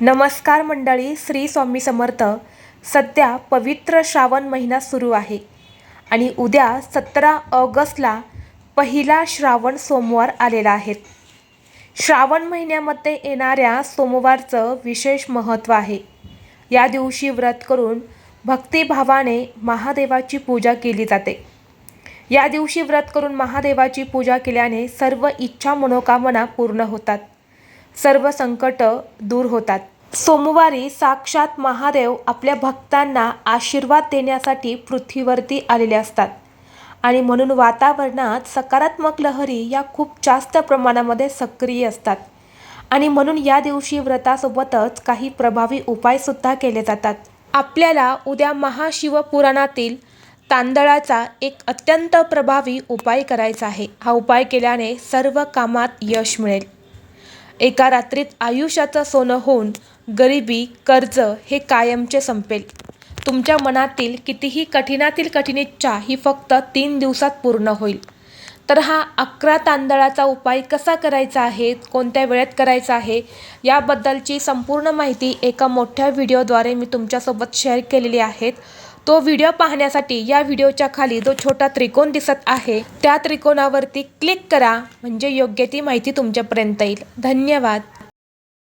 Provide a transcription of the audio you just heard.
नमस्कार मंडळी, श्री स्वामी समर्थ. सध्या पवित्र श्रावण महिना सुरू आहे आणि उद्या 17 ऑगस्टला पहिला श्रावण सोमवार आलेला आहे. श्रावण महिन्यामध्ये येणाऱ्या सोमवारचं विशेष महत्त्व आहे. या दिवशी व्रत करून भक्तिभावाने महादेवाची पूजा केली जाते. या दिवशी व्रत करून महादेवाची पूजा केल्याने सर्व इच्छा मनोकामना पूर्ण होतात, सर्व संकट दूर होतात. सोमवारी साक्षात महादेव आपल्या भक्तांना आशीर्वाद देण्यासाठी पृथ्वीवरती आलेले असतात आणि म्हणून वातावरणात सकारात्मक लहरी या खूप जास्त प्रमाणामध्ये सक्रिय असतात आणि म्हणून या दिवशी व्रतासोबतच काही प्रभावी उपायसुद्धा केले जातात. आपल्याला उद्या महाशिवपुराणातील तांदळाचा एक अत्यंत प्रभावी उपाय करायचा आहे. हा उपाय केल्याने सर्व कामात यश मिळेल. एका रात्रीत आयुष्याचं सोनं होऊन गरिबी, कर्ज हे कायमचे संपेल. तुमच्या मनातील कितीही कठीणातील कठीण इच्छा ही फक्त 3 दिवसात पूर्ण होईल. तर हा 11 तांदळाचा उपाय कसा करायचा आहे, कोणत्या वेळेत करायचा आहे, याबद्दलची संपूर्ण माहिती एका मोठ्या व्हिडिओद्वारे मी तुमच्यासोबत शेअर केलेली आहे. तो व्हिडिओ पाहण्यासाठी या व्हिडिओच्या खाली जो छोटा त्रिकोण दिसत आहे त्या त्रिकोणावरती क्लिक करा, म्हणजे योग्य ती माहिती तुमच्यापर्यंत येईल. धन्यवाद.